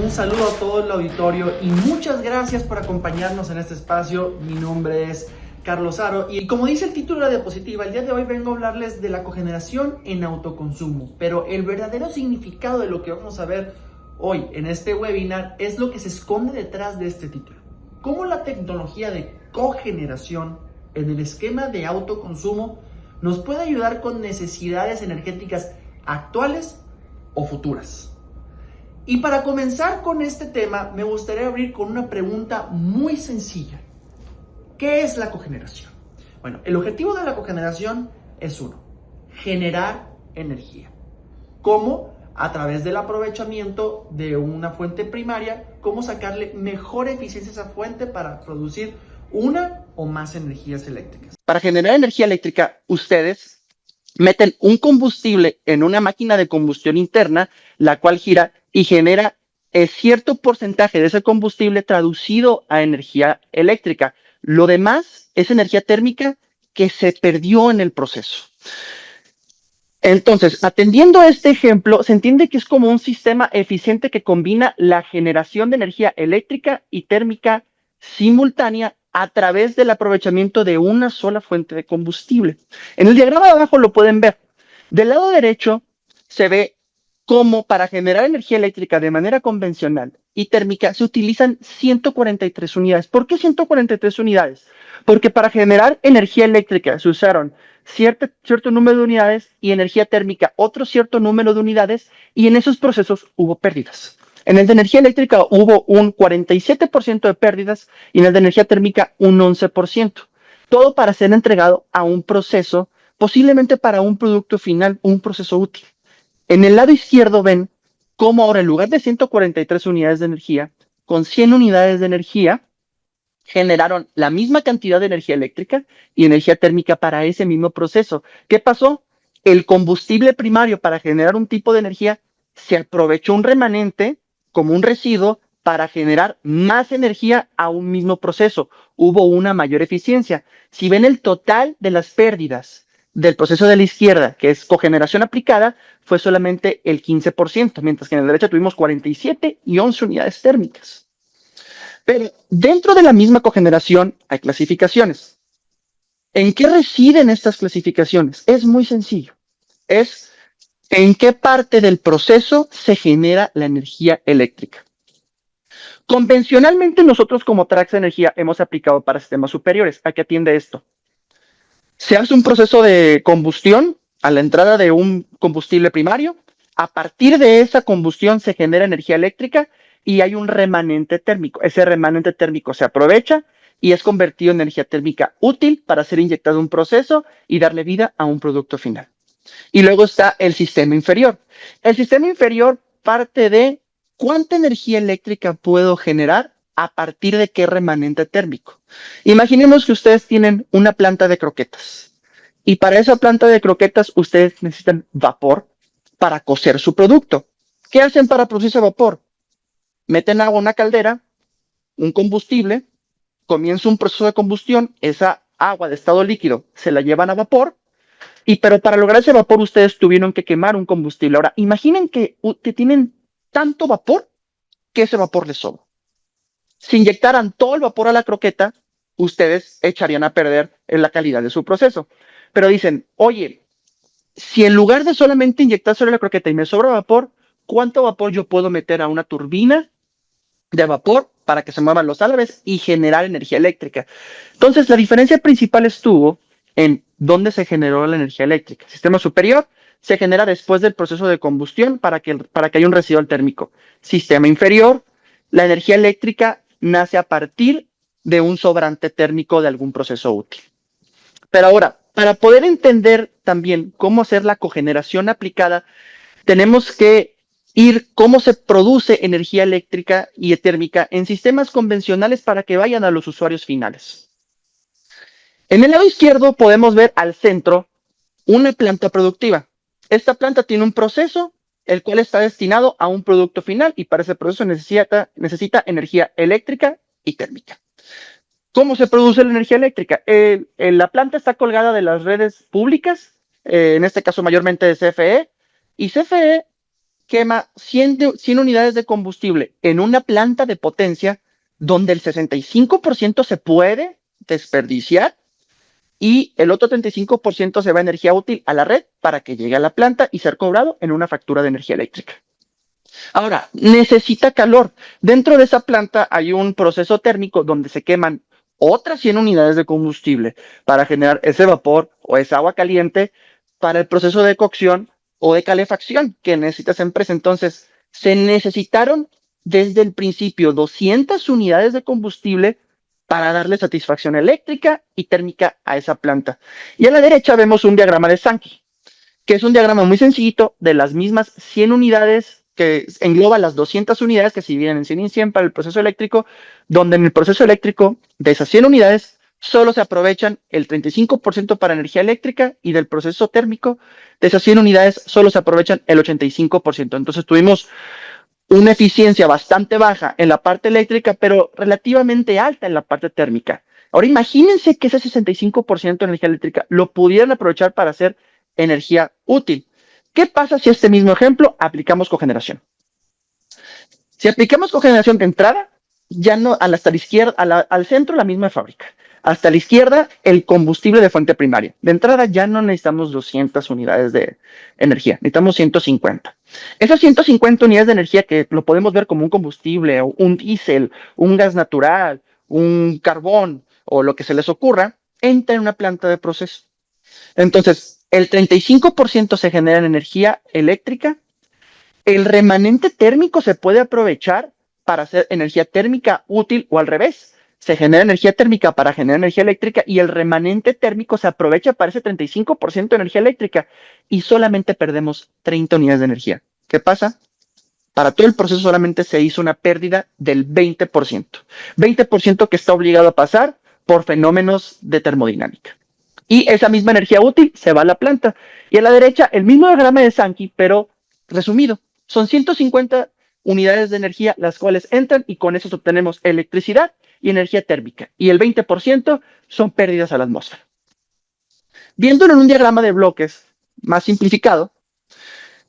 Un saludo a todo el auditorio y muchas gracias por acompañarnos en este espacio. Mi nombre es Carlos Aro y como dice el título de la diapositiva, el día de hoy vengo a hablarles de la cogeneración en autoconsumo, pero el verdadero significado de lo que vamos a ver hoy en este webinar es lo que se esconde detrás de este título. Cómo la tecnología de cogeneración en el esquema de autoconsumo nos puede ayudar con necesidades energéticas actuales o futuras. Y para comenzar con este tema, me gustaría abrir con una pregunta muy sencilla. ¿Qué es la cogeneración? Bueno, el objetivo de la cogeneración es uno, generar energía. ¿Cómo? A través del aprovechamiento de una fuente primaria, cómo sacarle mejor eficiencia a esa fuente para producir una o más energías eléctricas. Para generar energía eléctrica, ustedes meten un combustible en una máquina de combustión interna, la cual gira y genera cierto porcentaje de ese combustible traducido a energía eléctrica. Lo demás es energía térmica que se perdió en el proceso. Entonces, atendiendo a este ejemplo, se entiende que es como un sistema eficiente que combina la generación de energía eléctrica y térmica simultánea a través del aprovechamiento de una sola fuente de combustible. En el diagrama de abajo lo pueden ver. Del lado derecho se ve cómo para generar energía eléctrica de manera convencional y térmica se utilizan 143 unidades. ¿Por qué 143 unidades? Porque para generar energía eléctrica se usaron cierto número de unidades y energía térmica otro cierto número de unidades y en esos procesos hubo pérdidas. En el de energía eléctrica hubo un 47% de pérdidas y en el de energía térmica un 11%. Todo para ser entregado a un proceso, posiblemente para un producto final, un proceso útil. En el lado izquierdo ven cómo ahora en lugar de 143 unidades de energía, con 100 unidades de energía, generaron la misma cantidad de energía eléctrica y energía térmica para ese mismo proceso. ¿Qué pasó? El combustible primario para generar un tipo de energía se aprovechó un remanente como un residuo para generar más energía a un mismo proceso. Hubo una mayor eficiencia. Si ven el total de las pérdidas del proceso de la izquierda, que es cogeneración aplicada, fue solamente el 15%, mientras que en la derecha tuvimos 47 y 11 unidades térmicas. Pero dentro de la misma cogeneración hay clasificaciones. ¿En qué residen estas clasificaciones? Es muy sencillo. Es en qué parte del proceso se genera la energía eléctrica. Convencionalmente nosotros como Trax Energía hemos aplicado para sistemas superiores. ¿A qué atiende esto? Se hace un proceso de combustión a la entrada de un combustible primario. A partir de esa combustión se genera energía eléctrica y hay un remanente térmico. Ese remanente térmico se aprovecha y es convertido en energía térmica útil para ser inyectado en un proceso y darle vida a un producto final. Y luego está el sistema inferior. El sistema inferior parte de cuánta energía eléctrica puedo generar a partir de qué remanente térmico. Imaginemos que ustedes tienen una planta de croquetas y para esa planta de croquetas ustedes necesitan vapor para cocer su producto. ¿Qué hacen para producir ese vapor? Meten agua en una caldera, un combustible, comienza un proceso de combustión, esa agua de estado líquido se la llevan a vapor, pero para lograr ese vapor ustedes tuvieron que quemar un combustible. Ahora, imaginen que tienen tanto vapor que ese vapor les sobra. Si inyectaran todo el vapor a la croqueta, ustedes echarían a perder la calidad de su proceso. Pero dicen, oye, si en lugar de solamente inyectar sobre la croqueta y me sobra vapor, ¿cuánto vapor yo puedo meter a una turbina de vapor para que se muevan los álabes y generar energía eléctrica? Entonces, la diferencia principal estuvo en dónde se generó la energía eléctrica. El sistema superior se genera después del proceso de combustión para que haya un residual térmico. Sistema inferior, la energía eléctrica nace a partir de un sobrante térmico de algún proceso útil. Pero ahora, para poder entender también cómo hacer la cogeneración aplicada, tenemos que ir cómo se produce energía eléctrica y térmica en sistemas convencionales para que vayan a los usuarios finales. En el lado izquierdo podemos ver al centro una planta productiva. Esta planta tiene un proceso el cual está destinado a un producto final y para ese proceso necesita energía eléctrica y térmica. ¿Cómo se produce la energía eléctrica? La planta está colgada de las redes públicas, en este caso mayormente de CFE, y CFE quema 100 unidades de combustible en una planta de potencia donde el 65% se puede desperdiciar y el otro 35% se va a energía útil a la red para que llegue a la planta y ser cobrado en una factura de energía eléctrica. Ahora, necesita calor. Dentro de esa planta hay un proceso térmico donde se queman otras 100 unidades de combustible para generar ese vapor o esa agua caliente para el proceso de cocción o de calefacción que necesita esa empresa. Entonces, se necesitaron desde el principio 200 unidades de combustible para darle satisfacción eléctrica y térmica a esa planta. Y a la derecha vemos un diagrama de Sankey, que es un diagrama muy sencillito de las mismas 100 unidades que engloba las 200 unidades que se dividen en 100 y 100 para el proceso eléctrico, donde en el proceso eléctrico de esas 100 unidades solo se aprovechan el 35% para energía eléctrica y del proceso térmico de esas 100 unidades solo se aprovechan el 85%. Entonces tuvimos una eficiencia bastante baja en la parte eléctrica, pero relativamente alta en la parte térmica. Ahora imagínense que ese 65% de energía eléctrica lo pudieran aprovechar para hacer energía útil. ¿Qué pasa si a este mismo ejemplo aplicamos cogeneración? Si aplicamos cogeneración de entrada, ya no, hasta la izquierda, al centro la misma fábrica. Hasta la izquierda, el combustible de fuente primaria. De entrada ya no necesitamos 200 unidades de energía, necesitamos 150. Esas 150 unidades de energía que lo podemos ver como un combustible, o un diésel, un gas natural, un carbón o lo que se les ocurra, entra en una planta de proceso. Entonces, el 35% se genera en energía eléctrica, el remanente térmico se puede aprovechar para hacer energía térmica útil o al revés. Se genera energía térmica para generar energía eléctrica y el remanente térmico se aprovecha para ese 35% de energía eléctrica y solamente perdemos 30 unidades de energía. ¿Qué pasa? Para todo el proceso solamente se hizo una pérdida del 20%. 20% que está obligado a pasar por fenómenos de termodinámica. Y esa misma energía útil se va a la planta. Y a la derecha, el mismo diagrama de Sankey, pero resumido. Son 150 unidades de energía las cuales entran y con eso obtenemos electricidad y energía térmica. Y el 20% son pérdidas a la atmósfera. Viéndolo en un diagrama de bloques más simplificado,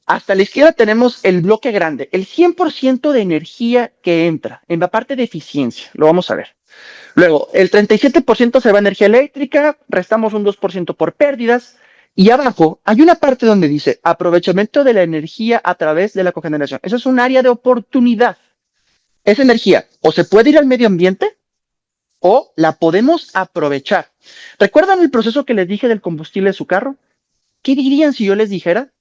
hasta la izquierda tenemos el bloque grande, el 100% de energía que entra en la parte de eficiencia. Lo vamos a ver. Luego, el 37% se va a energía eléctrica, restamos un 2% por pérdidas, y abajo hay una parte donde dice aprovechamiento de la energía a través de la cogeneración. Eso es un área de oportunidad. Esa energía o se puede ir al medio ambiente o la podemos aprovechar. ¿Recuerdan el proceso que les dije del combustible de su carro? ¿Qué dirían si yo les dijera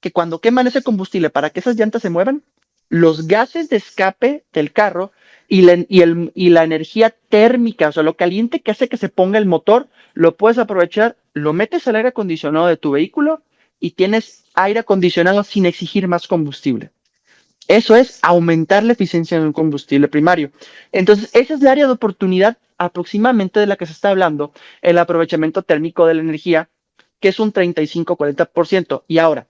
que cuando queman ese combustible para que esas llantas se muevan, los gases de escape del carro y la energía térmica, o sea, lo caliente que hace que se ponga el motor, lo puedes aprovechar, lo metes al aire acondicionado de tu vehículo y tienes aire acondicionado sin exigir más combustible? Eso es aumentar la eficiencia en un combustible primario. Entonces, esa es la área de oportunidad aproximadamente de la que se está hablando, el aprovechamiento térmico de la energía, que es un 35-40%. Y ahora,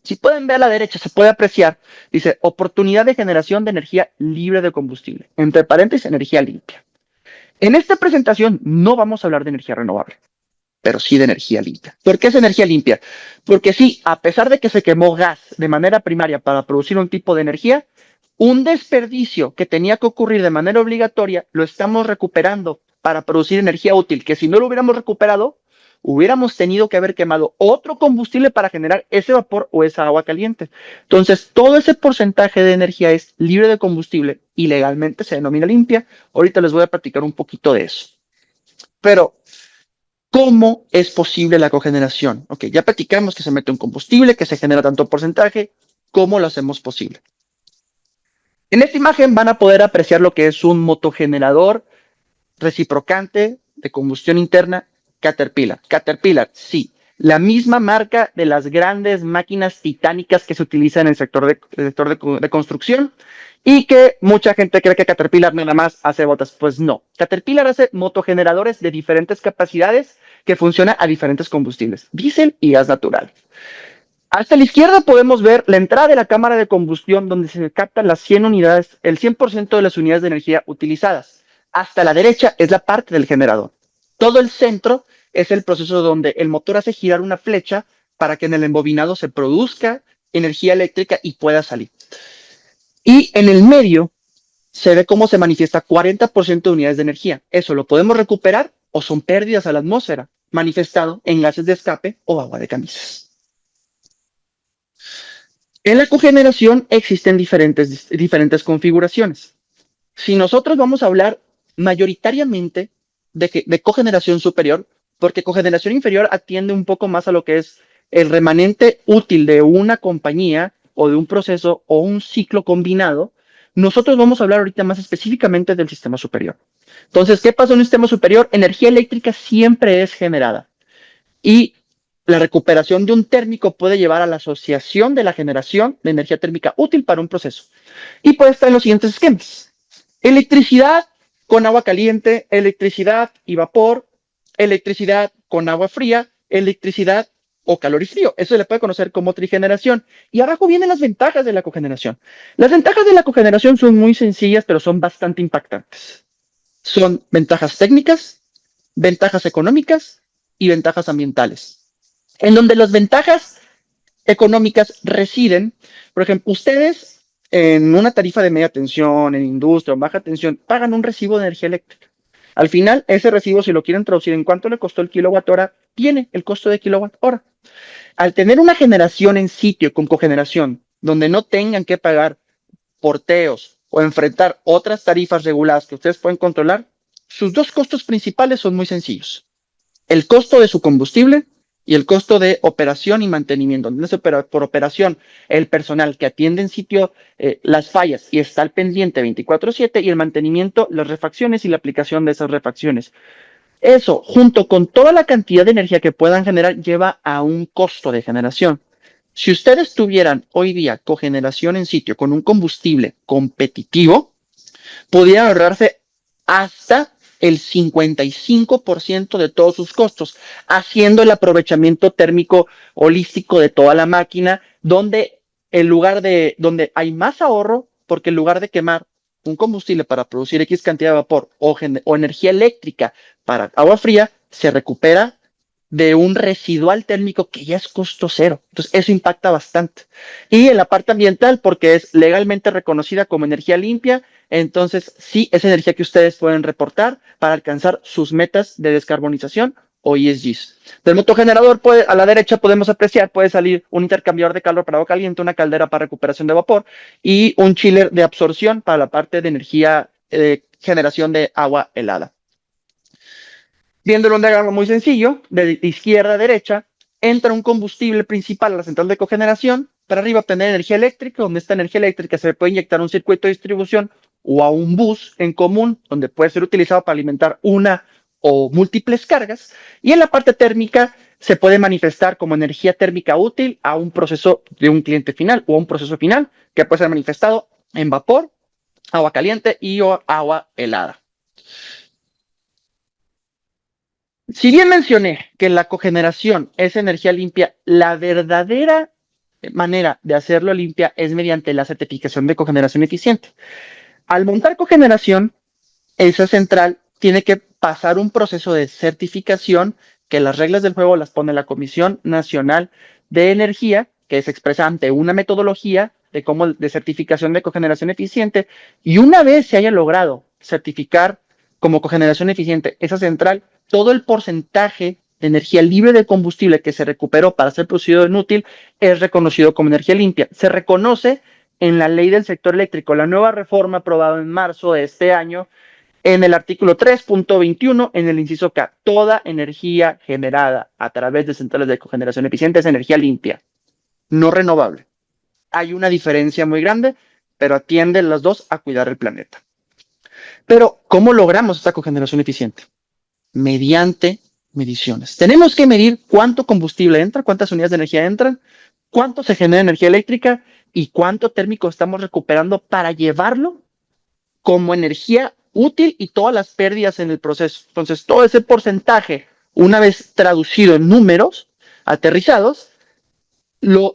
si pueden ver a la derecha, se puede apreciar, dice, oportunidad de generación de energía libre de combustible, entre paréntesis, energía limpia. En esta presentación no vamos a hablar de energía renovable, pero sí de energía limpia. ¿Por qué es energía limpia? Porque sí, a pesar de que se quemó gas de manera primaria para producir un tipo de energía, un desperdicio que tenía que ocurrir de manera obligatoria lo estamos recuperando para producir energía útil, que si no lo hubiéramos recuperado, hubiéramos tenido que haber quemado otro combustible para generar ese vapor o esa agua caliente. Entonces, todo ese porcentaje de energía es libre de combustible y legalmente se denomina limpia. Ahorita les voy a platicar un poquito de eso. Pero, ¿cómo es posible la cogeneración? Ok, ya platicamos que se mete un combustible, que se genera tanto porcentaje. ¿Cómo lo hacemos posible? En esta imagen van a poder apreciar lo que es un motogenerador reciprocante de combustión interna Caterpillar. Caterpillar, sí, la misma marca de las grandes máquinas titánicas que se utilizan en el sector de construcción y que mucha gente cree que Caterpillar nada más hace botas. Pues no, Caterpillar hace motogeneradores de diferentes capacidades que funcionan a diferentes combustibles, diésel y gas natural. Hasta la izquierda podemos ver la entrada de la cámara de combustión donde se captan las 100 unidades, el 100% de las unidades de energía utilizadas. Hasta la derecha es la parte del generador. Todo el centro es el proceso donde el motor hace girar una flecha para que en el embobinado se produzca energía eléctrica y pueda salir. Y en el medio se ve cómo se manifiesta 40% de unidades de energía. Eso lo podemos recuperar o son pérdidas a la atmósfera, manifestado en gases de escape o agua de camisas. En la cogeneración existen diferentes configuraciones. Si nosotros vamos a hablar mayoritariamente de cogeneración superior, porque cogeneración inferior atiende un poco más a lo que es el remanente útil de una compañía o de un proceso o un ciclo combinado, nosotros vamos a hablar ahorita más específicamente del sistema superior. Entonces, ¿qué pasa en un sistema superior? Energía eléctrica siempre es generada y la recuperación de un térmico puede llevar a la asociación de la generación de energía térmica útil para un proceso. Y puede estar en los siguientes esquemas. Electricidad con agua caliente, electricidad y vapor, electricidad con agua fría, electricidad o calor y frío. Eso se le puede conocer como trigeneración. Y abajo vienen las ventajas de la cogeneración. Las ventajas de la cogeneración son muy sencillas, pero son bastante impactantes. Son ventajas técnicas, ventajas económicas y ventajas ambientales. En donde las ventajas económicas residen, por ejemplo, ustedes en una tarifa de media tensión, en industria o baja tensión, pagan un recibo de energía eléctrica. Al final, ese recibo, si lo quieren traducir en cuánto le costó el kilowatt hora, tiene el costo de kilowatt hora. Al tener una generación en sitio con cogeneración, donde no tengan que pagar porteos o enfrentar otras tarifas reguladas que ustedes pueden controlar, sus dos costos principales son muy sencillos. El costo de su combustible y el costo de operación y mantenimiento. Por operación, el personal que atiende en sitio las fallas y está al pendiente 24/7 y el mantenimiento, las refacciones y la aplicación de esas refacciones. Eso, junto con toda la cantidad de energía que puedan generar, lleva a un costo de generación. Si ustedes tuvieran hoy día cogeneración en sitio con un combustible competitivo, pudieran ahorrarse hasta el 55% de todos sus costos, haciendo el aprovechamiento térmico holístico de toda la máquina, donde donde hay más ahorro, porque en lugar de quemar un combustible para producir X cantidad de vapor o energía eléctrica para agua fría, se recupera de un residual térmico que ya es costo cero. Entonces, eso impacta bastante. Y en la parte ambiental, porque es legalmente reconocida como energía limpia, entonces sí es energía que ustedes pueden reportar para alcanzar sus metas de descarbonización o ESGs. Del motogenerador, a la derecha podemos apreciar, puede salir un intercambiador de calor para agua caliente, una caldera para recuperación de vapor y un chiller de absorción para la parte de energía, generación de agua helada. Viéndolo un diagrama muy sencillo, de izquierda a derecha, entra un combustible principal a la central de cogeneración, para arriba obtener energía eléctrica, donde esta energía eléctrica se puede inyectar a un circuito de distribución o a un bus en común, donde puede ser utilizado para alimentar una o múltiples cargas, y en la parte térmica se puede manifestar como energía térmica útil a un proceso de un cliente final o a un proceso final que puede ser manifestado en vapor, agua caliente y o agua helada. Si bien mencioné que la cogeneración es energía limpia, la verdadera manera de hacerlo limpia es mediante la certificación de cogeneración eficiente. Al montar cogeneración, esa central tiene que pasar un proceso de certificación que las reglas del juego las pone la Comisión Nacional de Energía, que se expresa ante una metodología de certificación de cogeneración eficiente, y una vez se haya logrado certificar como cogeneración eficiente esa central, todo el porcentaje de energía libre de combustible que se recuperó para ser producido en útil es reconocido como energía limpia. Se reconoce en la ley del sector eléctrico, la nueva reforma aprobada en marzo de este año, en el artículo 3.21, en el inciso K, toda energía generada a través de centrales de cogeneración eficiente es energía limpia, no renovable. Hay una diferencia muy grande, pero atienden las dos a cuidar el planeta. Pero, ¿cómo logramos esta cogeneración eficiente? Mediante mediciones. Tenemos que medir cuánto combustible entra, cuántas unidades de energía entran, cuánto se genera energía eléctrica y cuánto térmico estamos recuperando para llevarlo como energía útil y todas las pérdidas en el proceso. Entonces, todo ese porcentaje, una vez traducido en números aterrizados,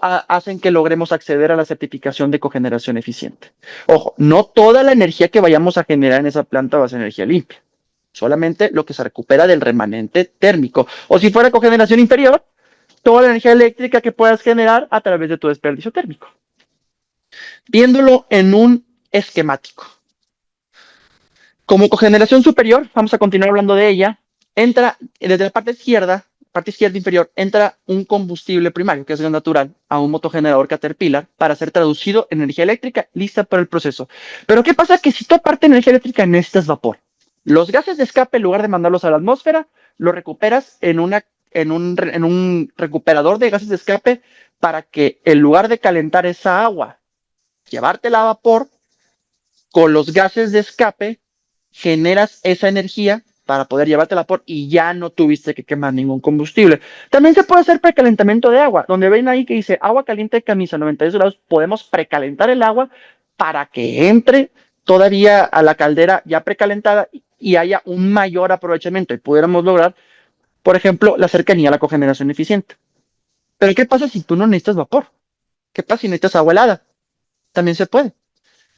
hacen que logremos acceder a la certificación de cogeneración eficiente. Ojo, no toda la energía que vayamos a generar en esa planta va a ser energía limpia. Solamente lo que se recupera del remanente térmico. O si fuera cogeneración inferior, toda la energía eléctrica que puedas generar a través de tu desperdicio térmico. Viéndolo en un esquemático. Como cogeneración superior, vamos a continuar hablando de ella, entra desde la parte izquierda inferior, entra un combustible primario, que es gas natural, a un motogenerador Caterpillar para ser traducido en energía eléctrica lista para el proceso. Pero ¿qué pasa? Que si tú aparte de energía eléctrica necesitas vapor. Los gases de escape, en lugar de mandarlos a la atmósfera, los recuperas en un recuperador de gases de escape para que en lugar de calentar esa agua, llevártela a vapor, con los gases de escape generas esa energía para poder llevártela a vapor y ya no tuviste que quemar ningún combustible. También se puede hacer precalentamiento de agua, donde ven ahí que dice agua caliente de camisa 92 grados, podemos precalentar el agua para que entre todavía a la caldera ya precalentada y haya un mayor aprovechamiento y pudiéramos lograr, por ejemplo, la cercanía a la cogeneración eficiente. Pero ¿qué pasa si tú no necesitas vapor? ¿Qué pasa si necesitas agua helada? También se puede.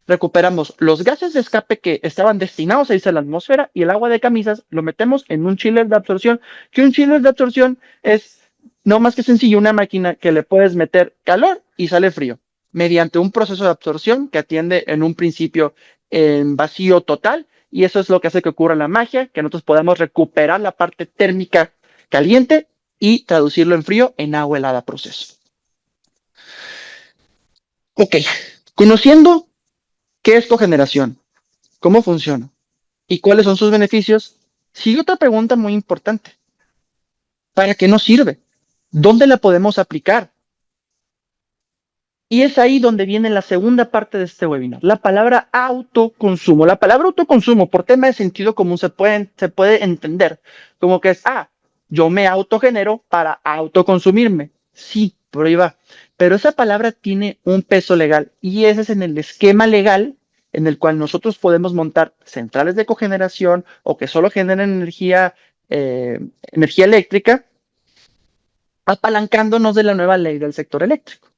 Recuperamos los gases de escape que estaban destinados a irse a la atmósfera y el agua de camisas lo metemos en un chiller de absorción, que un chiller de absorción es no más que sencillo una máquina que le puedes meter calor y sale frío, mediante un proceso de absorción que atiende en un principio en vacío total, y eso es lo que hace que ocurra la magia, que nosotros podamos recuperar la parte térmica caliente y traducirlo en frío en agua helada proceso. Ok, conociendo ¿qué es cogeneración? ¿Cómo funciona? ¿Y cuáles son sus beneficios? Sigue otra pregunta muy importante. ¿Para qué nos sirve? ¿Dónde la podemos aplicar? Y es ahí donde viene la segunda parte de este webinar, la palabra autoconsumo. La palabra autoconsumo, por tema de sentido común, se puede entender como que es, yo me autogenero para autoconsumirme. Sí, por ahí va. Pero esa palabra tiene un peso legal y ese es en el esquema legal en el cual nosotros podemos montar centrales de cogeneración o que solo generen energía eléctrica, apalancándonos de la nueva ley del sector eléctrico,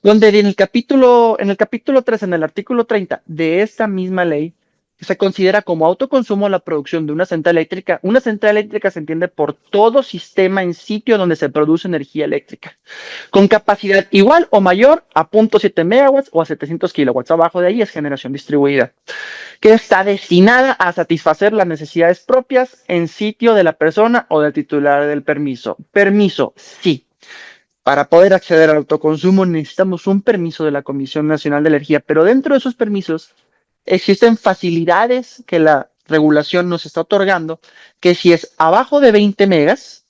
donde en el capítulo 3, en el artículo 30 de esta misma ley, se considera como autoconsumo la producción de una central eléctrica. Una central eléctrica se entiende por todo sistema en sitio donde se produce energía eléctrica, con capacidad igual o mayor a 0.7 megawatts o a 700 kilowatts. Abajo de ahí es generación distribuida, que está destinada a satisfacer las necesidades propias en sitio de la persona o del titular del permiso. Permiso, sí. Para poder acceder al autoconsumo necesitamos un permiso de la Comisión Nacional de Energía, pero dentro de esos permisos existen facilidades que la regulación nos está otorgando, que si es abajo de 20 megas,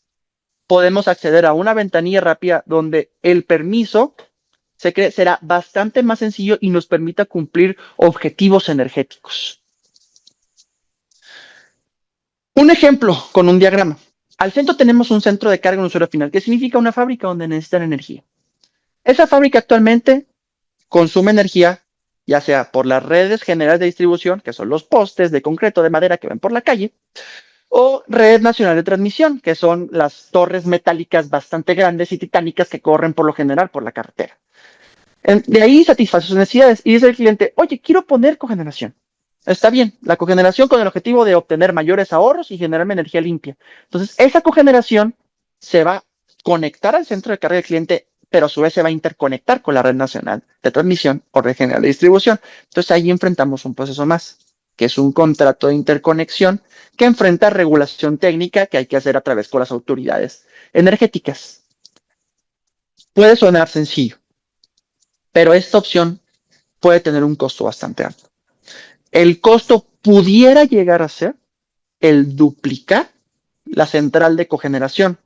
podemos acceder a una ventanilla rápida donde el permiso será bastante más sencillo y nos permita cumplir objetivos energéticos. Un ejemplo con un diagrama. Al centro tenemos un centro de carga en usuario final, que significa una fábrica donde necesitan energía. Esa fábrica actualmente consume energía, ya sea por las redes generales de distribución, que son los postes de concreto de madera que ven por la calle, o red nacional de transmisión, que son las torres metálicas bastante grandes y titánicas que corren por lo general por la carretera. De ahí satisface sus necesidades y dice el cliente, oye, quiero poner cogeneración. Está bien, la cogeneración con el objetivo de obtener mayores ahorros y generarme energía limpia. Entonces, esa cogeneración se va a conectar al centro de carga del cliente, pero a su vez se va a interconectar con la red nacional de transmisión o red general de distribución. Entonces, ahí enfrentamos un proceso más, que es un contrato de interconexión que enfrenta regulación técnica que hay que hacer a través con las autoridades energéticas. Puede sonar sencillo, pero esta opción puede tener un costo bastante alto. El costo pudiera llegar a ser el duplicar la central de cogeneración.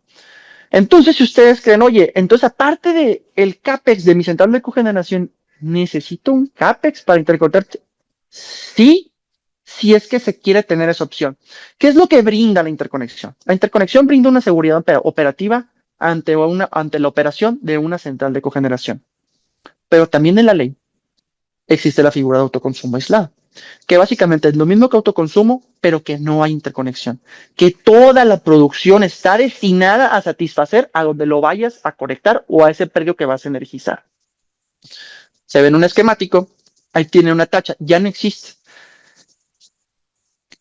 Entonces, si ustedes creen, oye, entonces aparte del CAPEX de mi central de cogeneración, ¿necesito un CAPEX para interconectar? Sí, si es que se quiere tener esa opción. ¿Qué es lo que brinda la interconexión? La interconexión brinda una seguridad operativa ante la operación de una central de cogeneración. Pero también en la ley existe la figura de autoconsumo aislado, que básicamente es lo mismo que autoconsumo, pero que no hay interconexión, que toda la producción está destinada a satisfacer a donde lo vayas a conectar o a ese predio que vas a energizar. Se ve en un esquemático, ahí tiene una tacha, ya no existe.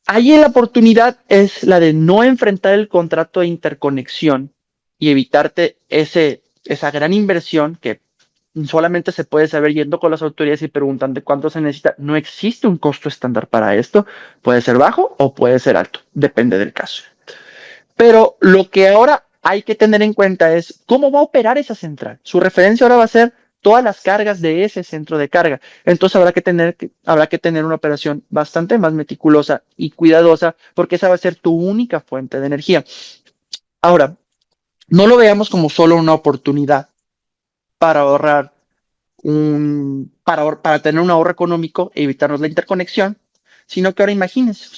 Ahí la oportunidad es la de no enfrentar el contrato de interconexión y evitarte esa gran inversión que solamente se puede saber yendo con las autoridades y preguntando cuánto se necesita. No existe un costo estándar para esto. Puede ser bajo o puede ser alto, depende del caso. Pero lo que ahora hay que tener en cuenta es cómo va a operar esa central. Su referencia ahora va a ser todas las cargas de ese centro de carga. Entonces habrá que tener una operación bastante más meticulosa y cuidadosa porque esa va a ser tu única fuente de energía. Ahora, no lo veamos como solo una oportunidad para ahorrar para tener un ahorro económico e evitarnos la interconexión, sino que ahora imagínense,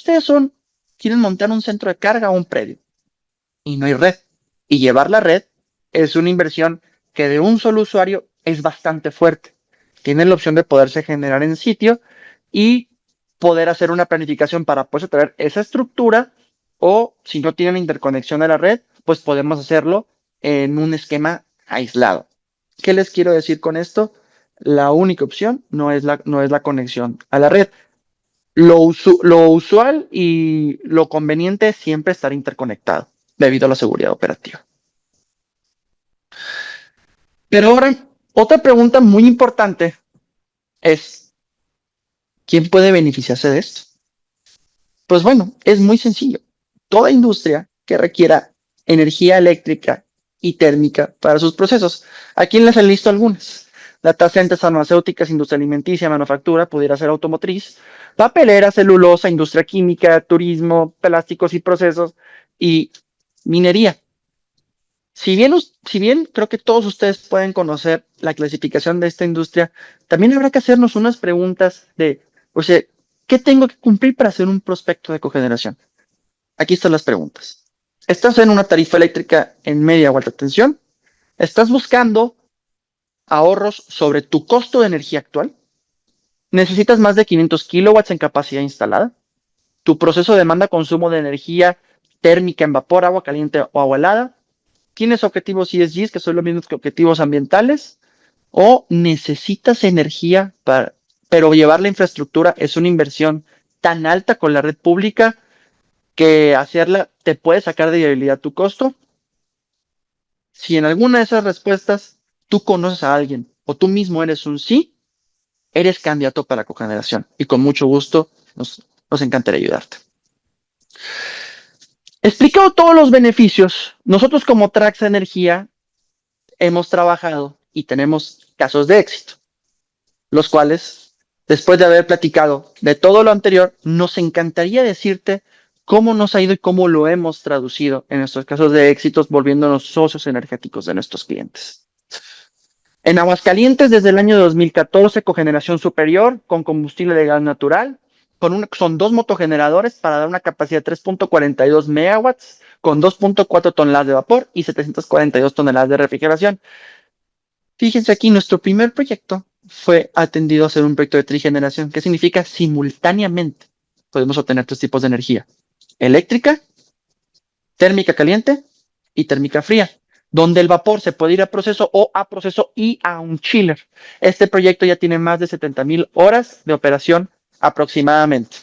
quieren montar un centro de carga o un predio y no hay red. Y llevar la red es una inversión que de un solo usuario es bastante fuerte. Tienen la opción de poderse generar en sitio y poder hacer una planificación para pues traer esa estructura, o si no tienen interconexión a la red, pues podemos hacerlo en un esquema aislado. ¿Qué les quiero decir con esto? La única opción no es la conexión a la red. Lo usual y lo conveniente es siempre estar interconectado debido a la seguridad operativa. Pero ahora, otra pregunta muy importante es, ¿quién puede beneficiarse de esto? Pues bueno, es muy sencillo. Toda industria que requiera energía eléctrica y térmica para sus procesos. Aquí les he listo algunas. Data centers, farmacéuticas, industria alimenticia, manufactura, pudiera ser automotriz, papelera, celulosa, industria química, turismo, plásticos y procesos, y minería. Si bien creo que todos ustedes pueden conocer la clasificación de esta industria, también habrá que hacernos unas preguntas o sea, ¿qué tengo que cumplir para hacer un prospecto de cogeneración? Aquí están las preguntas. ¿Estás en una tarifa eléctrica en media o alta tensión? ¿Estás buscando ahorros sobre tu costo de energía actual? ¿Necesitas más de 500 kilowatts en capacidad instalada? ¿Tu proceso demanda consumo de energía térmica en vapor, agua caliente o agua helada? ¿Tienes objetivos ESG, que son los mismos que objetivos ambientales? ¿O necesitas energía pero llevar la infraestructura es una inversión tan alta con la red pública que hacerla te puede sacar de viabilidad tu costo? Si en alguna de esas respuestas tú conoces a alguien o tú mismo eres un sí, eres candidato para la cogeneración y con mucho gusto nos encantaría ayudarte. Explicado todos los beneficios, nosotros como Traxa Energía hemos trabajado y tenemos casos de éxito, los cuales, después de haber platicado de todo lo anterior, nos encantaría decirte cómo nos ha ido y cómo lo hemos traducido en nuestros casos de éxitos, volviéndonos socios energéticos de nuestros clientes. En Aguascalientes, desde el año 2014, cogeneración superior con combustible de gas natural. Son 2 motogeneradores para dar una capacidad de 3.42 megawatts con 2.4 toneladas de vapor y 742 toneladas de refrigeración. Fíjense aquí, nuestro primer proyecto fue atendido a ser un proyecto de trigeneración, que significa simultáneamente podemos obtener 3 tipos de energía: eléctrica, térmica caliente y térmica fría, donde el vapor se puede ir a proceso o a proceso y a un chiller. Este proyecto ya tiene más de 70,000 horas de operación aproximadamente.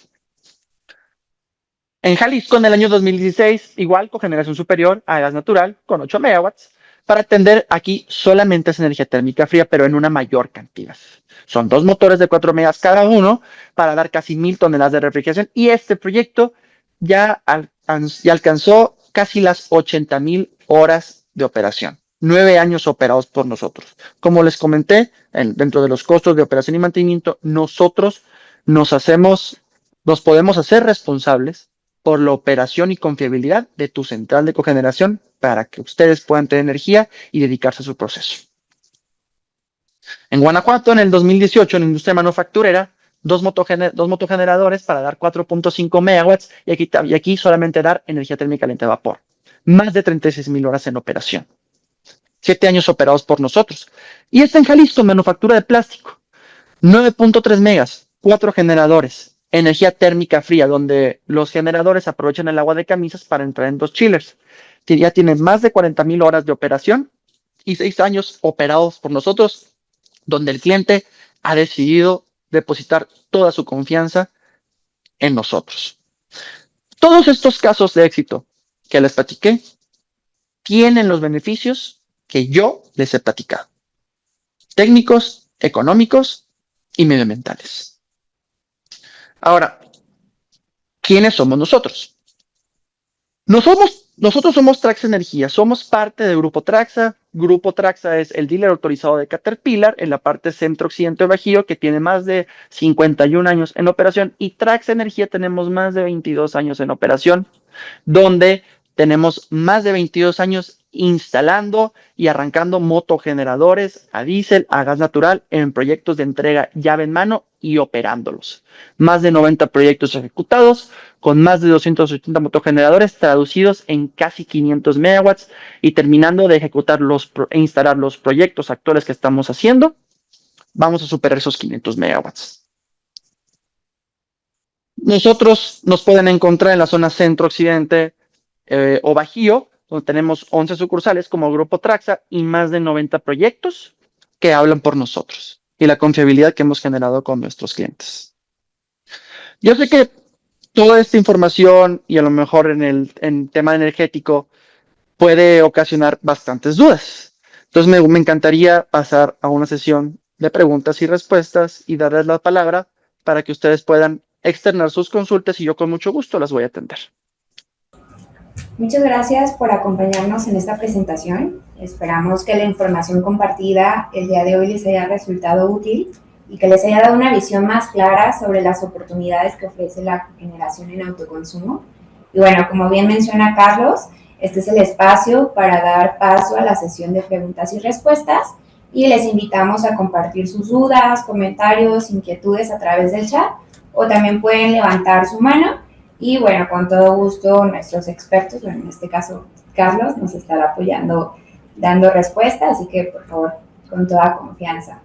En Jalisco, en el año 2016, igual cogeneración superior a gas natural con 8 megawatts, para atender aquí solamente es energía térmica fría, pero en una mayor cantidad. Son 2 motores de 4 megas cada uno para dar casi 1,000 toneladas de refrigeración, y este proyecto ya alcanzó casi las 80,000 horas de operación. 9 años operados por nosotros. Como les comenté, dentro de los costos de operación y mantenimiento, nosotros nos podemos hacer responsables por la operación y confiabilidad de tu central de cogeneración para que ustedes puedan tener energía y dedicarse a su proceso. En Guanajuato, en el 2018, en la industria manufacturera, 2 motogeneradores para dar 4.5 megawatts y aquí solamente dar energía térmica caliente de vapor. Más de 36,000 horas en operación. 7 años operados por nosotros. Y en Jalisco, manufactura de plástico. 9.3 megas, 4 generadores. Energía térmica fría, donde los generadores aprovechan el agua de camisas para entrar en 2 chillers. Ya tiene más de 40,000 horas de operación y 6 años operados por nosotros, donde el cliente ha decidido depositar toda su confianza en nosotros. Todos estos casos de éxito que les platiqué tienen los beneficios que yo les he platicado. Técnicos, económicos y medioambientales. Ahora, ¿quiénes somos nosotros? Nosotros somos Traxa Energía, somos parte del Grupo Traxa. Grupo Traxa es el dealer autorizado de Caterpillar en la parte centro-occidente de Bajío, que tiene más de 51 años en operación, y Traxa Energía tenemos más de 22 años en operación, donde tenemos más de 22 años instalando y arrancando motogeneradores a diésel, a gas natural en proyectos de entrega llave en mano y operándolos. Más de 90 proyectos ejecutados con más de 280 motogeneradores traducidos en casi 500 megawatts y terminando de ejecutar e instalar los proyectos actuales que estamos haciendo, vamos a superar esos 500 megawatts. Nosotros nos pueden encontrar en la zona centro-occidente o Bajío, donde tenemos 11 sucursales como Grupo Traxa y más de 90 proyectos que hablan por nosotros y la confiabilidad que hemos generado con nuestros clientes. Yo sé que toda esta información y a lo mejor en tema energético puede ocasionar bastantes dudas. Entonces me encantaría pasar a una sesión de preguntas y respuestas y darles la palabra para que ustedes puedan externar sus consultas y yo con mucho gusto las voy a atender. Muchas gracias por acompañarnos en esta presentación. Esperamos que la información compartida el día de hoy les haya resultado útil y que les haya dado una visión más clara sobre las oportunidades que ofrece la generación en autoconsumo. Y bueno, como bien menciona Carlos, este es el espacio para dar paso a la sesión de preguntas y respuestas y les invitamos a compartir sus dudas, comentarios, inquietudes a través del chat o también pueden levantar su mano y bueno, con todo gusto nuestros expertos, bueno, en este caso Carlos, nos estará apoyando dando respuesta, así que por favor, con toda confianza.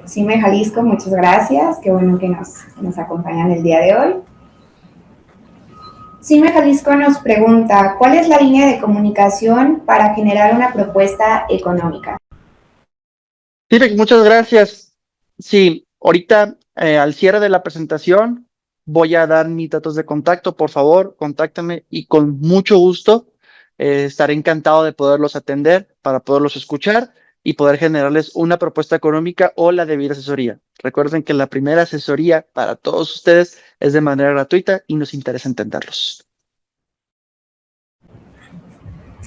Cime Jalisco, muchas gracias, qué bueno que nos acompañan el día de hoy. Cime Jalisco nos pregunta, ¿cuál es la línea de comunicación para generar una propuesta económica? Sí, muchas gracias. Sí, ahorita al cierre de la presentación voy a dar mis datos de contacto. Por favor, contáctame y con mucho gusto estaré encantado de poderlos atender para poderlos escuchar y poder generarles una propuesta económica o la debida asesoría. Recuerden que la primera asesoría para todos ustedes es de manera gratuita y nos interesa entenderlos.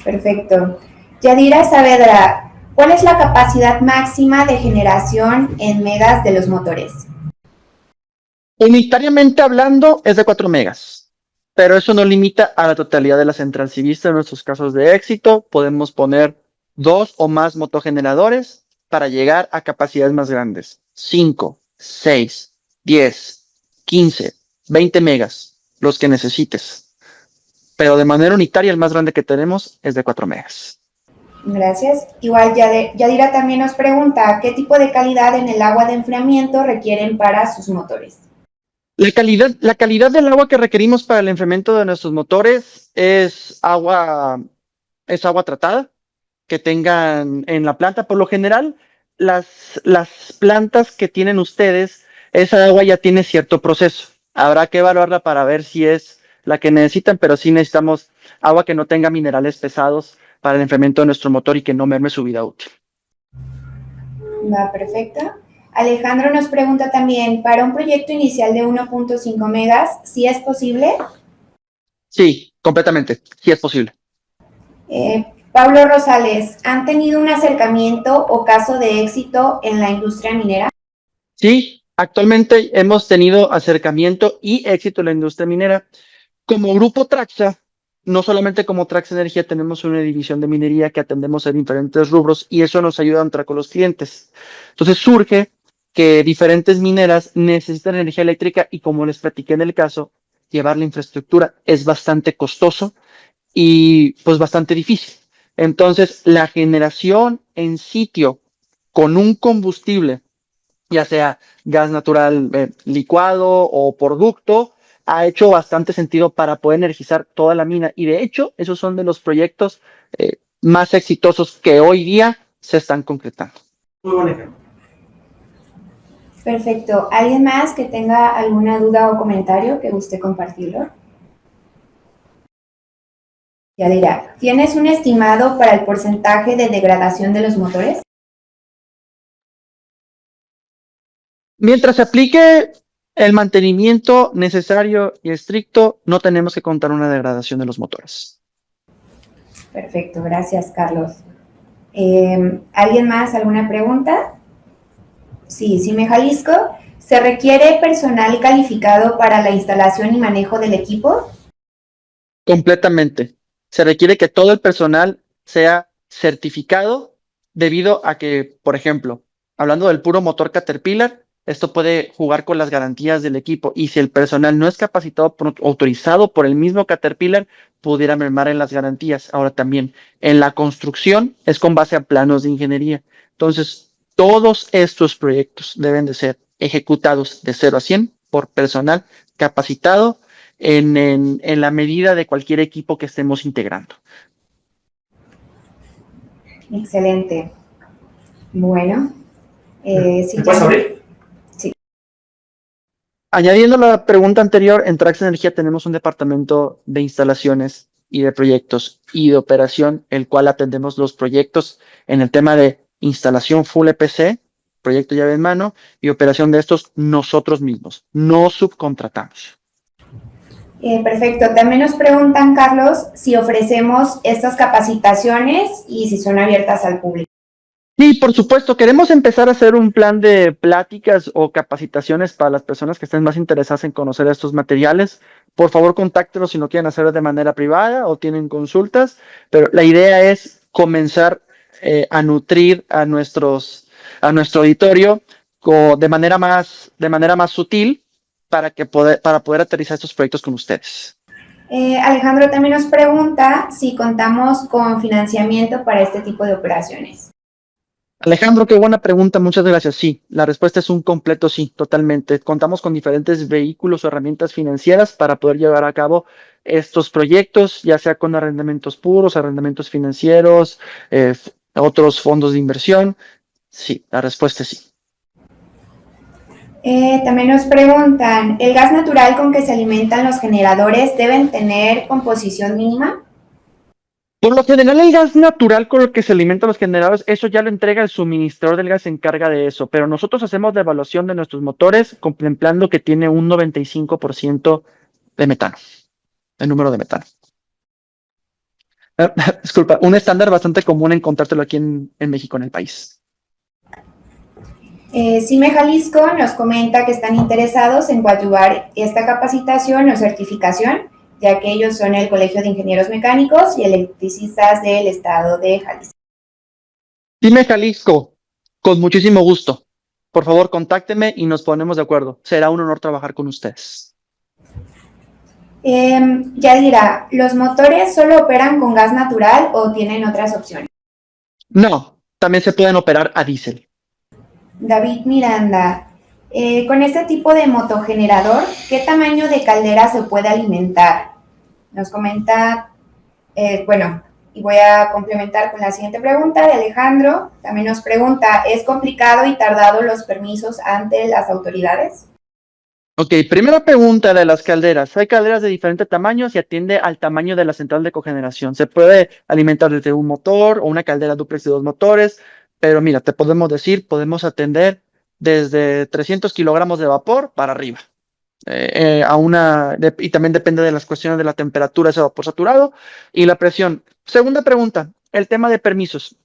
Perfecto. Yadira Saavedra, ¿cuál es la capacidad máxima de generación en megas de los motores? Unitariamente hablando es de 4 megas, pero eso no limita a la totalidad de la central. Si viste en nuestros casos de éxito, podemos poner 2 o más motogeneradores para llegar a capacidades más grandes. 5, 6, 10, 15, 20 megas, los que necesites. Pero de manera unitaria el más grande que tenemos es de 4 megas. Gracias. Igual Yadira también nos pregunta, ¿qué tipo de calidad en el agua de enfriamiento requieren para sus motores? La calidad del agua que requerimos para el enfriamiento de nuestros motores es agua tratada que tengan en la planta. Por lo general, las plantas que tienen ustedes, esa agua ya tiene cierto proceso. Habrá que evaluarla para ver si es la que necesitan, pero sí necesitamos agua que no tenga minerales pesados para el enfriamiento de nuestro motor y que no merme su vida útil. Va, perfecto. Alejandro nos pregunta también, ¿para un proyecto inicial de 1.5 megas, sí es posible? Sí, completamente, sí es posible. Pablo Rosales, ¿han tenido un acercamiento o caso de éxito en la industria minera? Sí, actualmente hemos tenido acercamiento y éxito en la industria minera. Como Grupo Traxa, no solamente como Traxa Energía, tenemos una división de minería que atendemos en diferentes rubros y eso nos ayuda a entrar con los clientes. Entonces surge que diferentes mineras necesitan energía eléctrica y como les platiqué en el caso, llevar la infraestructura es bastante costoso y pues bastante difícil. Entonces la generación en sitio con un combustible, ya sea gas natural licuado o por ducto, ha hecho bastante sentido para poder energizar toda la mina. Y de hecho, esos son de los proyectos más exitosos que hoy día se están concretando. Muy buen ejemplo. Perfecto. ¿Alguien más que tenga alguna duda o comentario que guste compartirlo? Ya dirá, ¿tienes un estimado para el porcentaje de degradación de los motores? Mientras se aplique el mantenimiento necesario y estricto, no tenemos que contar una degradación de los motores. Perfecto, gracias, Carlos. ¿Alguien más? ¿Alguna pregunta? Sí, Cime Jalisco. ¿Se requiere personal calificado para la instalación y manejo del equipo? Completamente. Se requiere que todo el personal sea certificado debido a que, por ejemplo, hablando del puro motor Caterpillar, esto puede jugar con las garantías del equipo y si el personal no es capacitado, autorizado por el mismo Caterpillar, pudiera mermar en las garantías. Ahora también, en la construcción es con base a planos de ingeniería. Entonces, todos estos proyectos deben de ser ejecutados de 0 a 100 por personal capacitado en la medida de cualquier equipo que estemos integrando. Excelente. Bueno, si ¿Me puedes abrir? Sí. Añadiendo la pregunta anterior, en Trax Energía tenemos un departamento de instalaciones y de proyectos y de operación, el cual atendemos los proyectos en el tema de instalación full EPC, proyecto llave en mano, y operación de estos nosotros mismos. No subcontratamos. Perfecto. También nos preguntan, Carlos, si ofrecemos estas capacitaciones y si son abiertas al público. Sí, por supuesto, queremos empezar a hacer un plan de pláticas o capacitaciones para las personas que estén más interesadas en conocer estos materiales. Por favor, contáctenos si lo quieren hacer de manera privada o tienen consultas, pero la idea es comenzar a nutrir a nuestro auditorio de manera más sutil para poder aterrizar estos proyectos con ustedes. Alejandro también nos pregunta si contamos con financiamiento para este tipo de operaciones. Alejandro, qué buena pregunta, muchas gracias. Sí, la respuesta es un completo sí, totalmente. Contamos con diferentes vehículos o herramientas financieras para poder llevar a cabo estos proyectos, ya sea con arrendamientos puros, arrendamientos financieros, otros fondos de inversión. Sí, la respuesta es sí. También nos preguntan, ¿el gas natural con que se alimentan los generadores deben tener composición mínima? Por lo general, el gas natural con el que se alimentan los generadores, eso ya lo entrega el suministrador del gas, se encarga de eso, pero nosotros hacemos la evaluación de nuestros motores contemplando que tiene un 95% de metano, el número de metano. Disculpa, un estándar bastante común encontrártelo aquí en México, en el país. Cime Jalisco nos comenta que están interesados en coadyuvar esta capacitación o certificación, ya que ellos son el Colegio de Ingenieros Mecánicos y Electricistas del Estado de Jalisco. Cime Jalisco, con muchísimo gusto. Por favor, contáctenme y nos ponemos de acuerdo. Será un honor trabajar con ustedes. Yadira, ¿los motores solo operan con gas natural o tienen otras opciones? No, también se pueden operar a diésel. David Miranda, con este tipo de motogenerador, ¿qué tamaño de caldera se puede alimentar? Nos comenta, y voy a complementar con la siguiente pregunta de Alejandro. También nos pregunta, ¿es complicado y tardado los permisos ante las autoridades? Ok, primera pregunta de las calderas. Hay calderas de diferentes tamaños y atiende al tamaño de la central de cogeneración. Se puede alimentar desde un motor o una caldera dúplex de 2 motores, pero mira, te podemos decir, podemos atender desde 300 kilogramos de vapor para arriba. Y también depende de las cuestiones de la temperatura de ese vapor saturado y la presión. Segunda pregunta, el tema de permisos.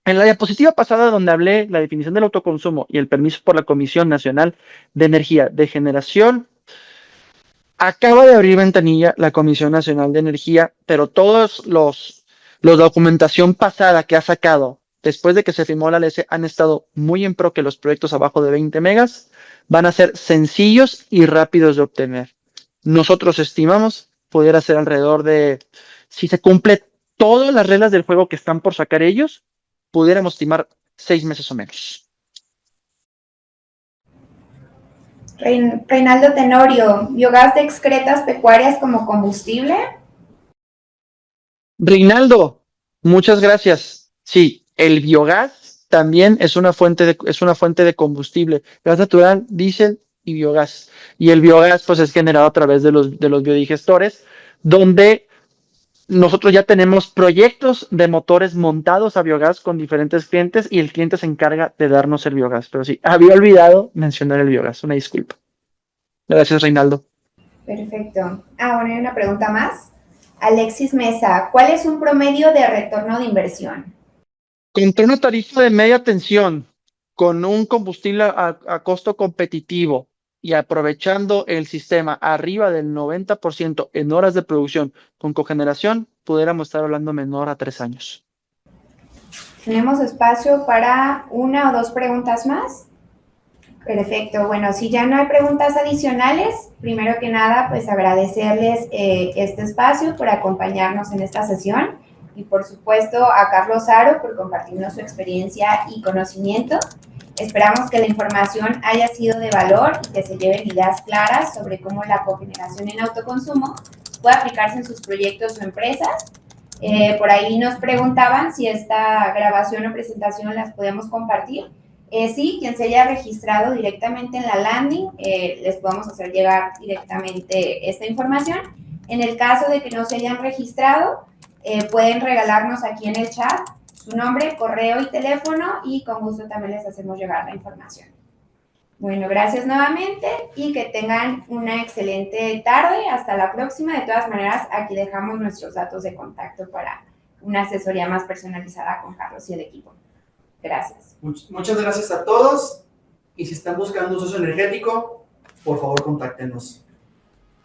En la diapositiva pasada donde hablé la definición del autoconsumo y el permiso por la Comisión Nacional de Energía de Generación, acaba de abrir ventanilla la Comisión Nacional de Energía, pero todos los documentación pasada que ha sacado después de que se firmó la LC han estado muy en pro que los proyectos abajo de 20 megas van a ser sencillos y rápidos de obtener. Nosotros estimamos pudiera ser alrededor de, si se cumple todas las reglas del juego que están por sacar ellos, pudiéramos estimar 6 meses o menos. Reinaldo Tenorio, ¿biogás de excretas pecuarias como combustible? Reinaldo, muchas gracias. Sí, el biogás también es una fuente de combustible, gas natural, diésel y biogás. Y el biogás pues es generado a través de los biodigestores, donde nosotros ya tenemos proyectos de motores montados a biogás con diferentes clientes y el cliente se encarga de darnos el biogás. Pero sí, había olvidado mencionar el biogás, una disculpa. Gracias, Reinaldo. Perfecto. Bueno, hay una pregunta más. Alexis Mesa, ¿cuál es un promedio de retorno de inversión? Contra una tarifa de media tensión, con un combustible a costo competitivo y aprovechando el sistema arriba del 90% en horas de producción con cogeneración, pudiéramos estar hablando menor a 3 años. ¿Tenemos espacio para una o dos preguntas más? Perfecto. Bueno, si ya no hay preguntas adicionales, primero que nada, pues agradecerles este espacio por acompañarnos en esta sesión y por supuesto a Carlos Haro por compartirnos su experiencia y conocimiento. Esperamos que la información haya sido de valor y que se lleven ideas claras sobre cómo la cogeneración en autoconsumo puede aplicarse en sus proyectos o empresas. Por ahí nos preguntaban si esta grabación o presentación las podemos compartir. Sí, quien se haya registrado directamente en la landing, les podemos hacer llegar directamente esta información. En el caso de que no se hayan registrado, pueden regalarnos aquí en el chat su nombre, correo y teléfono y con gusto también les hacemos llegar la información. Bueno, gracias nuevamente y que tengan una excelente tarde. Hasta la próxima. De todas maneras, aquí dejamos nuestros datos de contacto para una asesoría más personalizada con Carlos y el equipo. Gracias. Muchas gracias a todos y si están buscando un socio energético, por favor contáctenos.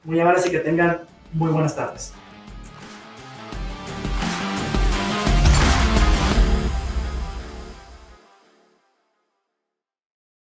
Muy amables y que tengan muy buenas tardes.